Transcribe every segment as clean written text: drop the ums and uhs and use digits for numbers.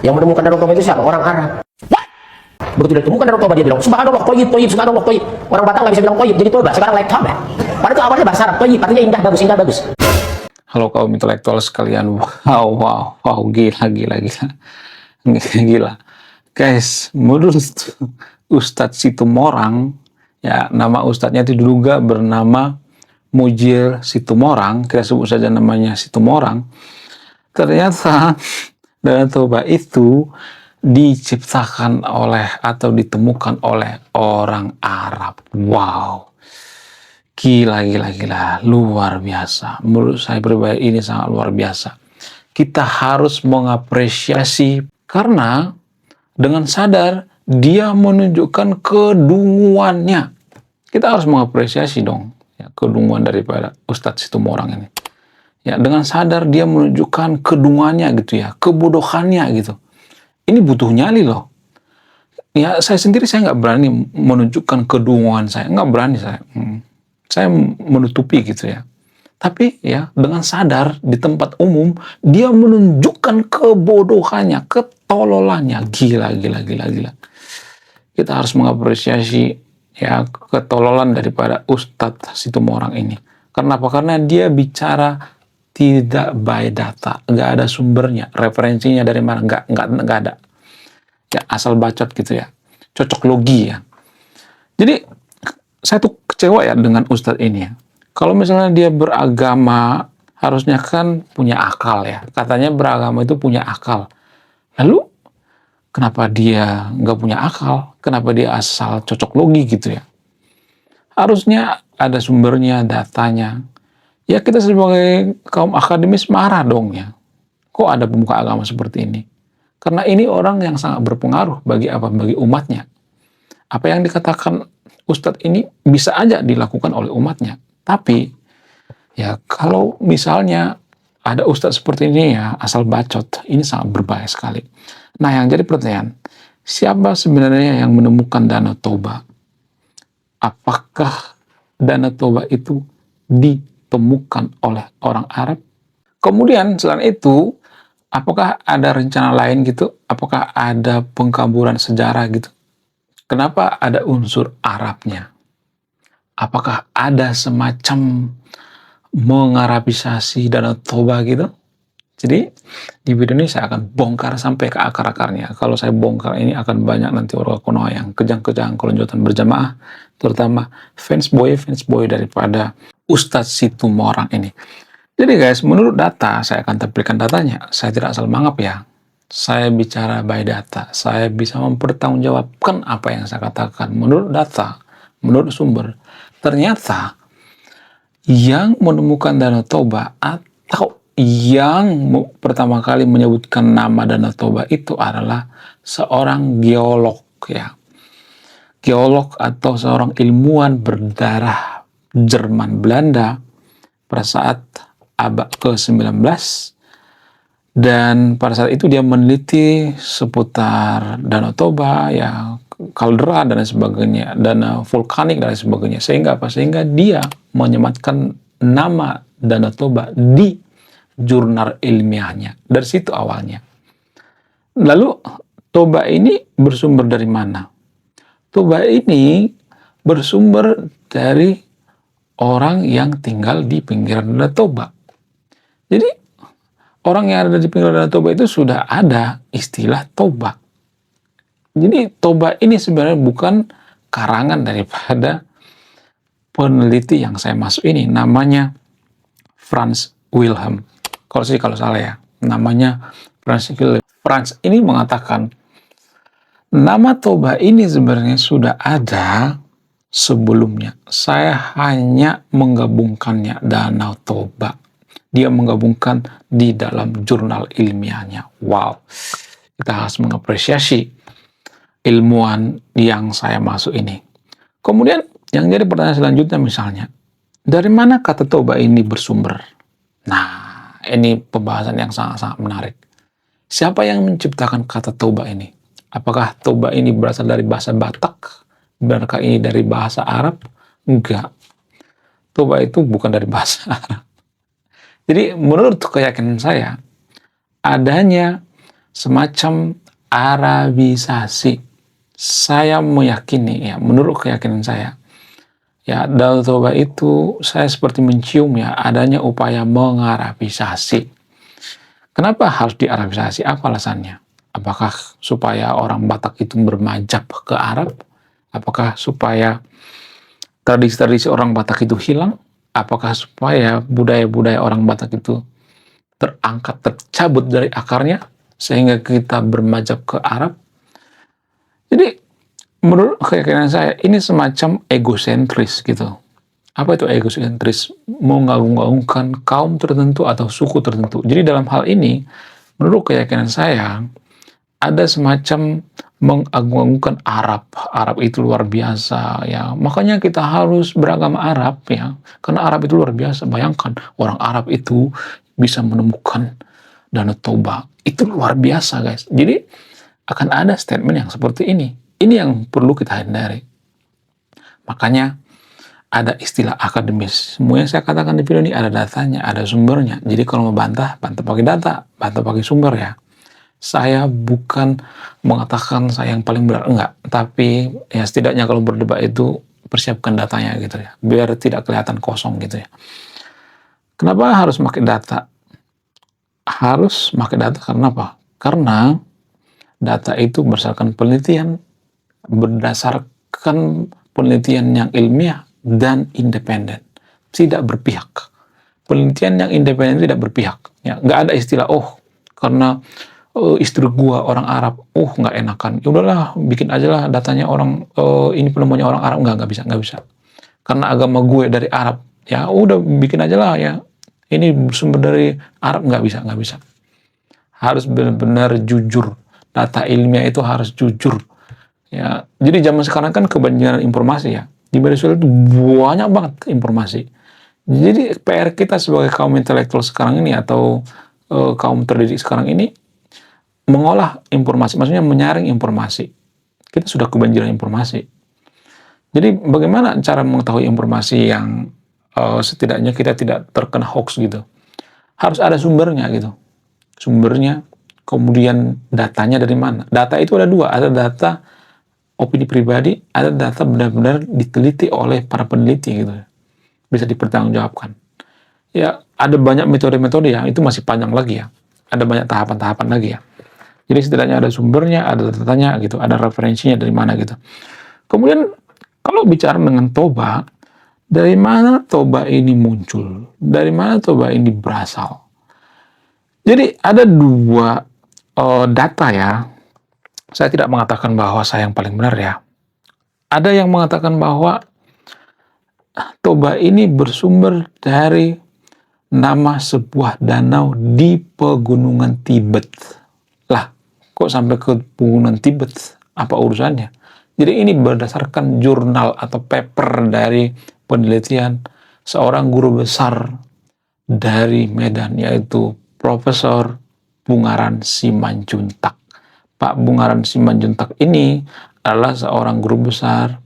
Yang menemukan Danau Toba itu siapa? Orang Arab. Begitu ditemukan Danau Toba dia bilang subhanallah thayyib thayyib subhanallah thayyib. Orang Batak nggak bisa bilang thayyib jadi Toba, sekarang like Toba. Padahal itu awalnya bahasa Arab thayyib artinya indah bagus indah bagus. Halo kaum intelektual sekalian, wow, gila. Guys, menurut Ustadz Situmorang, ya nama Ustadznya itu diduga bernama Mujir Situmorang, kita sebut saja namanya Situmorang. Ternyata Danau Toba itu diciptakan oleh atau ditemukan oleh orang Arab. Wow. Gila, luar biasa. Menurut saya pribadi ini sangat luar biasa. Kita harus mengapresiasi karena dengan sadar dia menunjukkan kedunguannya. Kita harus mengapresiasi dong ya, kedunguan daripada Ustadz Situmorang ini. Ya, dengan sadar dia menunjukkan kedunguannya gitu ya, kebodohannya gitu. Ini butuh nyali loh. Ya, saya sendiri saya nggak berani menunjukkan kedunguan saya, nggak berani saya. Saya menutupi gitu ya. Tapi ya dengan sadar di tempat umum dia menunjukkan kebodohannya, ketololannya. Gila. Kita harus mengapresiasi ya ketololan daripada Ustadz Situmorang ini. Kenapa? Karena dia bicara tidak by data, nggak ada sumbernya, referensinya dari mana, nggak ada. Ya asal bacot gitu ya, cocok logi ya. Jadi saya tuh kecewa ya dengan Ustadz ini ya. Kalau misalnya dia beragama, harusnya kan punya akal ya. Katanya beragama itu punya akal. Lalu, kenapa dia nggak punya akal? Kenapa dia asal cocok logi gitu ya? Harusnya ada sumbernya, datanya. Ya kita sebagai kaum akademis marah dong ya. Kok ada pemuka agama seperti ini? Karena ini orang yang sangat berpengaruh bagi apa? Bagi umatnya. Apa yang dikatakan Ustadz ini bisa aja dilakukan oleh umatnya. Tapi, ya kalau misalnya ada Ustadz seperti ini ya, asal bacot, ini sangat berbahaya sekali. Nah, yang jadi pertanyaan, siapa sebenarnya yang menemukan Danau Toba? Apakah Danau Toba itu ditemukan oleh orang Arab? Kemudian, selain itu, apakah ada rencana lain gitu? Apakah ada pengkaburan sejarah gitu? Kenapa ada unsur Arabnya? Apakah ada semacam mengarabisasi Danau Toba gitu? Jadi di video ini saya akan bongkar sampai ke akar-akarnya. Kalau saya bongkar ini akan banyak nanti orang Konoha yang kejang-kejang kelonjotan berjamaah, terutama fans boy daripada Ustadz Situmorang ini. Jadi guys, menurut data, saya akan tampilkan datanya. Saya tidak asal mangap ya. Saya bicara by data. Saya bisa mempertanggungjawabkan apa yang saya katakan. Menurut data, menurut sumber, ternyata yang menemukan Danau Toba atau yang pertama kali menyebutkan nama Danau Toba itu adalah seorang geolog ya. Geolog atau seorang ilmuwan berdarah Jerman Belanda pada saat abad ke-19, dan pada saat itu dia meneliti seputar Danau Toba ya, kaldera dan sebagainya, danau vulkanik dan sebagainya. Sehingga apa? Sehingga dia menyematkan nama Danau Toba di jurnal ilmiahnya. Dari situ awalnya. Lalu Toba ini bersumber dari mana? Toba ini bersumber dari orang yang tinggal di pinggiran Danau Toba. Jadi orang yang ada di pinggiran Danau Toba itu sudah ada istilah Toba. Jadi Toba ini sebenarnya bukan karangan daripada peneliti yang saya masuk ini. Namanya Franz Wilhelm. Kalau salah ya. Namanya Franz Wilhelm. Franz ini mengatakan nama Toba ini sebenarnya sudah ada sebelumnya. Saya hanya menggabungkannya Danau Toba. Dia menggabungkan di dalam jurnal ilmiahnya. Wow. Kita harus mengapresiasi ilmuwan yang saya masuk ini. Kemudian yang jadi pertanyaan selanjutnya misalnya, dari mana kata Toba ini bersumber? Nah, ini pembahasan yang sangat-sangat menarik. Siapa yang menciptakan kata Toba ini? Apakah Toba ini berasal dari bahasa Batak? Benarkah ini dari bahasa Arab? Enggak. Toba itu bukan dari bahasa Arab. Jadi menurut keyakinan saya, adanya semacam Arabisasi. Saya meyakini, ya, menurut keyakinan saya, ya, Danau Toba itu saya seperti mencium, ya, adanya upaya mengarabisasi. Kenapa harus diarabisasi? Apa alasannya? Apakah supaya orang Batak itu bermajap ke Arab? Apakah supaya tradisi-tradisi orang Batak itu hilang? Apakah supaya budaya-budaya orang Batak itu terangkat, tercabut dari akarnya, sehingga kita bermajap ke Arab? Jadi, menurut keyakinan saya, ini semacam egosentris gitu. Apa itu egosentris? Mengagung-agungkan kaum tertentu atau suku tertentu. Jadi dalam hal ini, menurut keyakinan saya, ada semacam mengagung-agungkan Arab. Arab itu luar biasa, ya. Makanya kita harus beragama Arab, ya. Karena Arab itu luar biasa. Bayangkan, orang Arab itu bisa menemukan Danau Toba. Itu luar biasa, guys. Jadi, akan ada statement yang seperti ini. Ini yang perlu kita hindari. Makanya, ada istilah akademis. Semua yang saya katakan di video ini ada datanya, ada sumbernya. Jadi kalau mau bantah, bantah pakai data, bantah pakai sumber, ya. Saya bukan mengatakan saya yang paling benar, enggak. Tapi ya setidaknya kalau berdebat itu persiapkan datanya gitu ya. Biar tidak kelihatan kosong gitu ya. Kenapa harus pakai data? Harus pakai data karena apa? Karena data itu berdasarkan penelitian yang ilmiah dan independen, tidak berpihak. Penelitian yang independen tidak berpihak. Ya, nggak ada istilah, karena istri gua orang Arab, nggak enakan. Ya udahlah, bikin aja lah datanya orang, ini penemuannya orang Arab, nggak bisa. Karena agama gue dari Arab, ya udah bikin aja lah ya. Ini sumber dari Arab, nggak bisa. Harus benar-benar jujur. Data ilmiah itu harus jujur. Ya, jadi zaman sekarang kan kebanjiran informasi ya. Di media sosial itu banyak banget informasi. Jadi PR kita sebagai kaum intelektual sekarang ini atau kaum terdidik sekarang ini mengolah informasi, maksudnya menyaring informasi. Kita sudah kebanjiran informasi. Jadi bagaimana cara mengetahui informasi yang setidaknya kita tidak terkena hoax gitu? Harus ada sumbernya gitu. Sumbernya, kemudian datanya dari mana? Data itu ada dua, ada data opini pribadi, ada data benar-benar diteliti oleh para peneliti gitu. Bisa dipertanggungjawabkan. Ya, ada banyak metode-metode ya, itu masih panjang lagi ya. Ada banyak tahapan-tahapan lagi ya. Jadi setidaknya ada sumbernya, ada datanya gitu, ada referensinya dari mana gitu. Kemudian kalau bicara dengan Toba, dari mana Toba ini muncul? Dari mana Toba ini berasal? Jadi ada dua data ya. Saya tidak mengatakan bahwa saya yang paling benar ya. Ada yang mengatakan bahwa Toba ini bersumber dari nama sebuah danau di pegunungan Tibet. Lah, kok sampai ke pegunungan Tibet? Apa urusannya? Jadi ini berdasarkan jurnal atau paper dari penelitian seorang guru besar dari Medan, yaitu Profesor Bungaran Simanjuntak. Pak Bungaran Simanjuntak ini adalah seorang guru besar,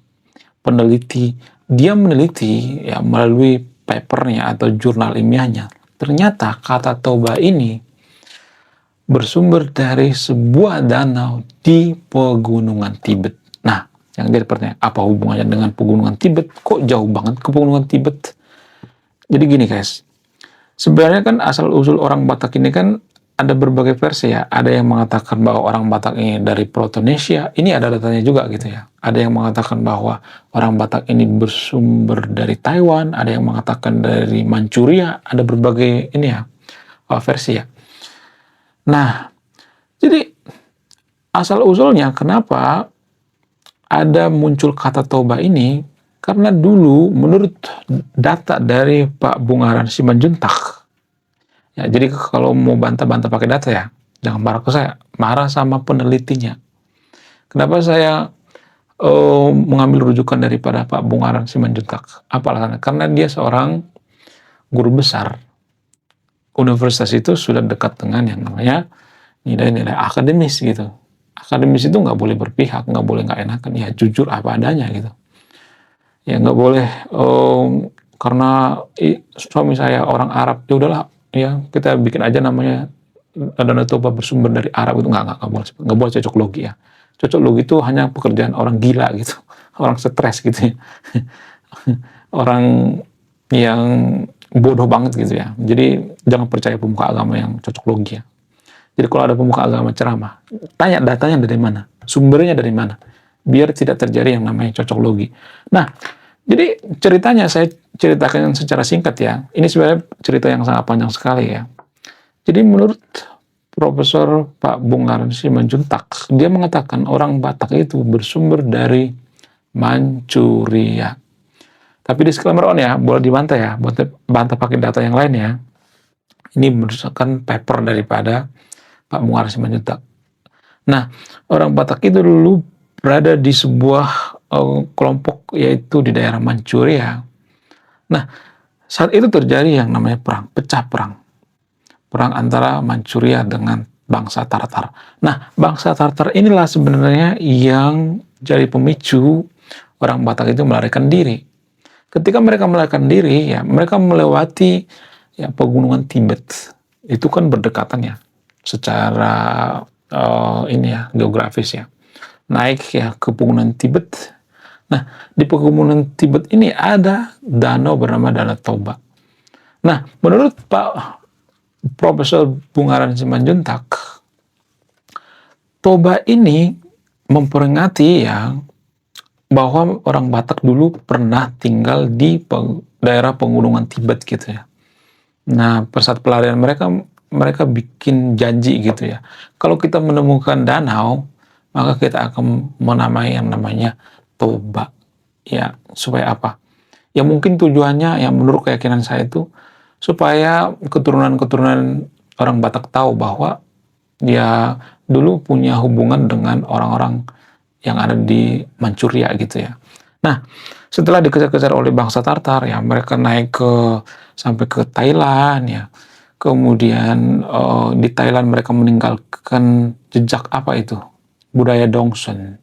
peneliti. Dia meneliti ya melalui papernya atau jurnal ilmiahnya. Ternyata kata Toba ini bersumber dari sebuah danau di pegunungan Tibet. Nah, yang jadi pertanyaan, apa hubungannya dengan pegunungan Tibet? Kok jauh banget ke pegunungan Tibet? Jadi gini guys, sebenarnya kan asal-usul orang Batak ini kan ada berbagai versi ya. Ada yang mengatakan bahwa orang Batak ini dari Protonesia. Ini ada datanya juga gitu ya. Ada yang mengatakan bahwa orang Batak ini bersumber dari Taiwan. Ada yang mengatakan dari Manchuria. Ada berbagai ini ya versi ya. Nah, jadi asal-usulnya kenapa ada muncul kata Toba ini? Karena dulu menurut data dari Pak Bungaran Simanjuntak, ya, jadi kalau mau bantah-bantah pakai data ya, jangan marah ke saya, marah sama penelitinya. Kenapa saya mengambil rujukan daripada Pak Bungaran Simanjuntak? Apa alasannya? Karena dia seorang guru besar. Universitas itu sudah dekat dengan yang namanya nilai-nilai akademis gitu. Akademis itu nggak boleh berpihak, nggak boleh nggak enakan, ya jujur apa adanya gitu. Ya nggak boleh karena suami saya orang Arab, ya udahlah ya kita bikin aja namanya Danau Toba bersumber dari Arab itu nggak boleh cocok logi ya. Cocok logi itu hanya pekerjaan orang gila gitu, orang stres gitu ya. Orang yang bodoh banget gitu ya. Jadi jangan percaya pemuka agama yang cocok logi ya. Jadi kalau ada pemuka agama ceramah, tanya datanya dari mana, sumbernya dari mana, biar tidak terjadi yang namanya cocok logi. Nah, jadi ceritanya saya ceritakan secara singkat ya. Ini sebenarnya cerita yang sangat panjang sekali ya. Jadi menurut Profesor Pak Bungkaran Simanjuntak, dia mengatakan orang Batak itu bersumber dari Manchuria. Tapi disclaimer on ya, boleh dibantah ya, bantah pakai data yang lain ya. Ini berdasarkan paper daripada Pak Bungkaran Simanjuntak. Nah, orang Batak itu dulu berada di sebuah kelompok yaitu di daerah Manchuria. Nah, saat itu terjadi yang namanya perang, pecah perang. Perang antara Manchuria dengan bangsa Tartar. Nah, bangsa Tartar inilah sebenarnya yang jadi pemicu orang Batak itu melarikan diri. Ketika mereka melarikan diri, ya mereka melewati ya pegunungan Tibet. Itu kan berdekatan ya, secara ini ya geografis ya. Naik ya ke pegunungan Tibet. Nah, di pegunungan Tibet ini ada danau bernama Danau Toba. Nah, menurut Pak Profesor Bungkaran Simanjuntak, Toba ini memperingati ya bahwa orang Batak dulu pernah tinggal di daerah pegunungan Tibet gitu ya. Nah, pada saat pelarian mereka bikin janji gitu ya. Kalau kita menemukan danau, maka kita akan menamai yang namanya Toba. Ya, supaya apa? Ya mungkin tujuannya yang menurut keyakinan saya itu supaya keturunan-keturunan orang Batak tahu bahwa dia dulu punya hubungan dengan orang-orang yang ada di Manchuria gitu ya. Nah, setelah dikejar-kejar oleh bangsa Tartar ya, mereka naik sampai ke Thailand ya. Kemudian di Thailand mereka meninggalkan jejak apa itu? Budaya Dongson.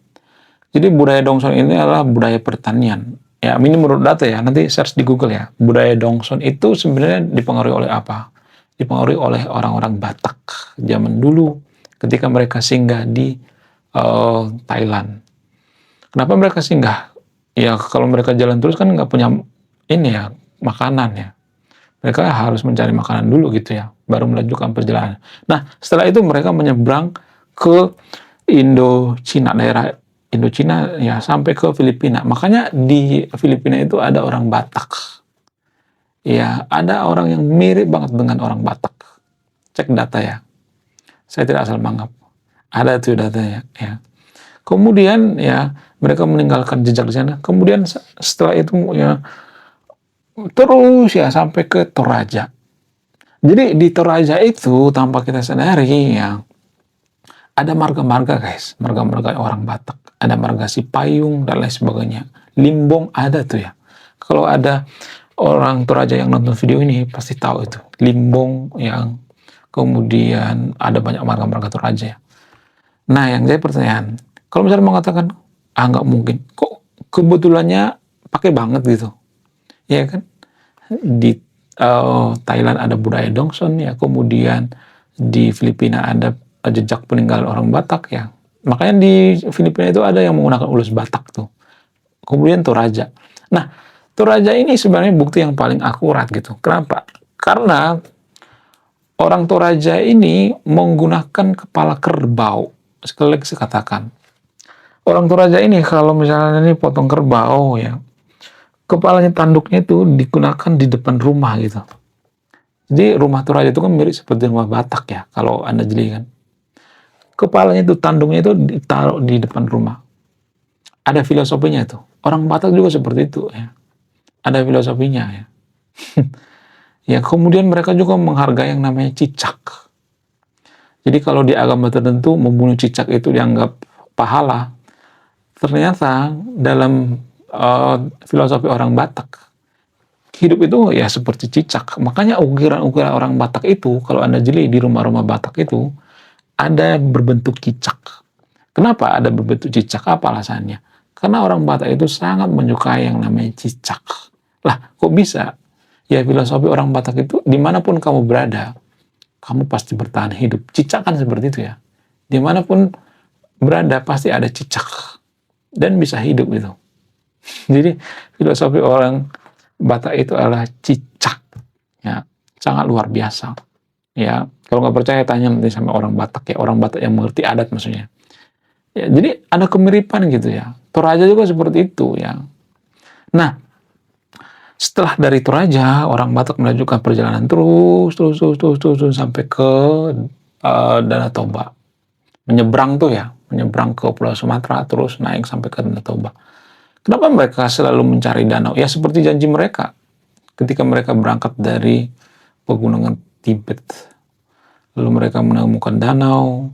Jadi budaya Dongson ini adalah budaya pertanian. Ya, ini menurut data ya, nanti search di Google ya. Budaya Dongson itu sebenarnya dipengaruhi oleh apa? Dipengaruhi oleh orang-orang Batak zaman dulu ketika mereka singgah di Thailand. Kenapa mereka singgah? Ya kalau mereka jalan terus kan nggak punya ini ya, makanan ya. Mereka harus mencari makanan dulu gitu ya, baru melanjutkan perjalanan. Nah, setelah itu mereka menyeberang ke Indochina, daerah Indochina ya sampai ke Filipina. Makanya di Filipina itu ada orang Batak. Ya, ada orang yang mirip banget dengan orang Batak. Cek data ya. Saya tidak asal mangap. Ada tuh datanya ya. Kemudian ya mereka meninggalkan jejak di sana. Kemudian setelah itu ya terus ya sampai ke Toraja. Jadi di Toraja itu tanpa kita sadari ya ada marga-marga guys, marga-marga orang Batak. Ada marga Sipayung dan lain sebagainya. Limbong ada tuh ya. Kalau ada orang Toraja yang nonton video ini pasti tahu itu. Limbong yang kemudian ada banyak marga-marga Toraja ya. Nah yang jadi pertanyaan, kalau misalnya mengatakan, nggak mungkin. Kok kebetulannya pakai banget gitu. Ya kan? Di Thailand ada budaya Dongson ya. Kemudian di Filipina ada jejak peninggalan orang Batak ya. Makanya di Filipina itu ada yang menggunakan ulus Batak tuh. Kemudian Toraja. Nah, Toraja ini sebenarnya bukti yang paling akurat gitu. Kenapa? Karena orang Toraja ini menggunakan kepala kerbau. Sekali lagi saya katakan. Orang Toraja ini kalau misalnya ini potong kerbau ya, kepalanya tanduknya itu digunakan di depan rumah gitu. Jadi rumah Toraja itu kan mirip seperti rumah Batak ya, kalau Anda jeli kan. Kepalanya itu, tanduknya itu ditaruh di depan rumah. Ada filosofinya itu. Orang Batak juga seperti itu ya. Ada filosofinya ya. Ya, kemudian mereka juga menghargai yang namanya cicak. Jadi kalau di agama tertentu membunuh cicak itu dianggap pahala. Ternyata dalam filosofi orang Batak, hidup itu ya seperti cicak. Makanya ukiran-ukiran orang Batak itu, kalau Anda jeli di rumah-rumah Batak itu, ada berbentuk cicak. Kenapa ada berbentuk cicak? Apa alasannya? Karena orang Batak itu sangat menyukai yang namanya cicak. Lah, kok bisa? Ya filosofi orang Batak itu, dimanapun kamu berada, kamu pasti bertahan hidup. Cicak kan seperti itu ya. Dimanapun berada pasti ada cicak dan bisa hidup gitu. Jadi filosofi orang Batak itu adalah cicak, ya, sangat luar biasa. Ya, kalau nggak percaya tanya nanti sama orang Batak ya, orang Batak yang mengerti adat maksudnya. Ya, jadi ada kemiripan gitu ya. Toraja juga seperti itu ya. Nah, setelah dari Toraja, orang Batak melanjutkan perjalanan terus sampai ke Danau Toba. Menyeberang tuh ya, menyeberang ke Pulau Sumatera terus naik sampai ke Danau Toba. Kenapa mereka selalu mencari danau? Ya seperti janji mereka ketika mereka berangkat dari pegunungan Tibet. Lalu mereka menemukan danau,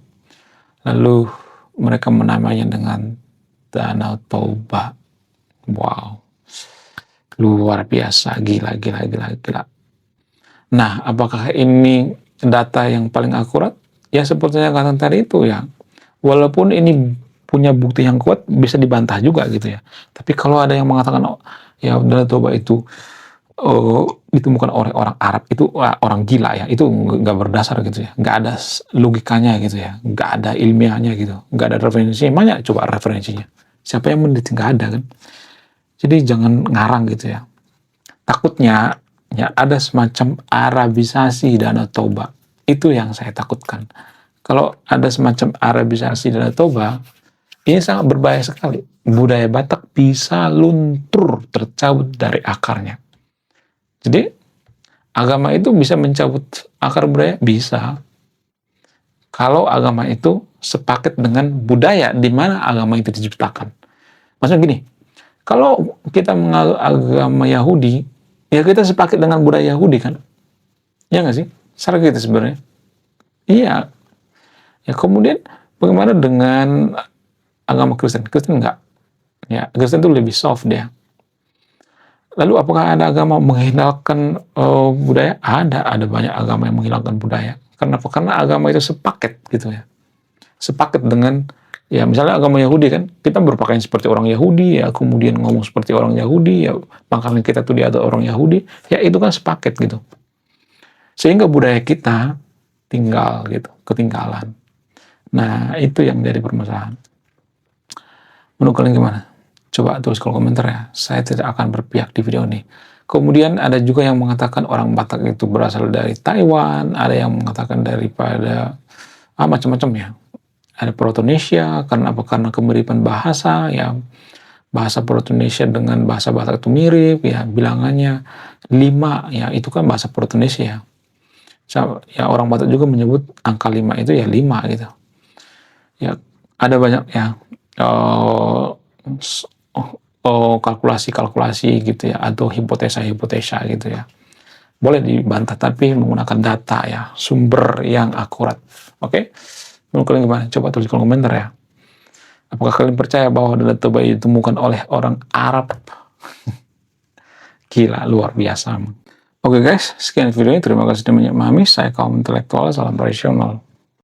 lalu mereka menamainya dengan Danau Toba. Wow, luar biasa, gila. Nah, apakah ini data yang paling akurat? Ya seperti yang katakan tadi itu ya. Walaupun ini punya bukti yang kuat, bisa dibantah juga gitu ya. Tapi kalau ada yang mengatakan, oh, ya Danau Toba itu ditemukan oleh orang Arab, itu orang gila ya, itu nggak berdasar gitu ya, nggak ada logikanya gitu ya, nggak ada ilmiahnya gitu, nggak ada referensinya. Mana coba referensinya? Siapa yang meneliti? Nggak ada kan? Jadi jangan ngarang gitu ya. Takutnya ya ada semacam Arabisasi Danau Toba. Itu yang saya takutkan. Kalau ada semacam Arabisasi Danau Toba, ini sangat berbahaya sekali. Budaya Batak bisa luntur, tercabut dari akarnya. Jadi, agama itu bisa mencabut akar budaya? Bisa. Kalau agama itu sepaket dengan budaya di mana agama itu diciptakan. Maksudnya gini, kalau kita menganut agama Yahudi, ya kita sepaket dengan budaya Yahudi kan? Ya nggak sih? Secara gitu sebenarnya. Iya. Ya kemudian, bagaimana dengan agama Kristen? Kristen enggak. Ya, Kristen itu lebih soft dia. Lalu apakah ada agama menghilangkan budaya? Ada banyak agama yang menghilangkan budaya. Kenapa? Karena agama itu sepaket gitu ya. Sepaket dengan, ya misalnya agama Yahudi kan, kita berpakaian seperti orang Yahudi, ya kemudian ngomong seperti orang Yahudi, ya pangkalan kita tuh dia ada orang Yahudi, ya itu kan sepaket gitu. Sehingga budaya kita tinggal gitu, ketinggalan. Nah, itu yang jadi permasalahan. Menurut kalian gimana? Coba tulis kolom komentar ya. Saya tidak akan berpihak di video ini. Kemudian ada juga yang mengatakan orang Batak itu berasal dari Taiwan, ada yang mengatakan daripada macam-macam ya. Ada Protonesia, karena apa? Karena kemiripan bahasa ya. Bahasa Protonesia dengan bahasa Batak itu mirip ya, bilangannya 5 ya, itu kan bahasa Protonesia. Ya orang Batak juga menyebut angka 5 itu ya 5 gitu. Ya ada banyak ya kalkulasi gitu ya, atau hipotesa gitu ya. Boleh dibantah tapi menggunakan data ya, sumber yang akurat. Oke? Menurut kalian gimana? Coba tulis di kolom komentar ya. Apakah kalian percaya bahwa Danau Toba ditemukan oleh orang Arab? Gila, luar biasa. Oke guys, sekian video ini. Terima kasih sudah memahami. Saya kaum intelektual, salam rasional.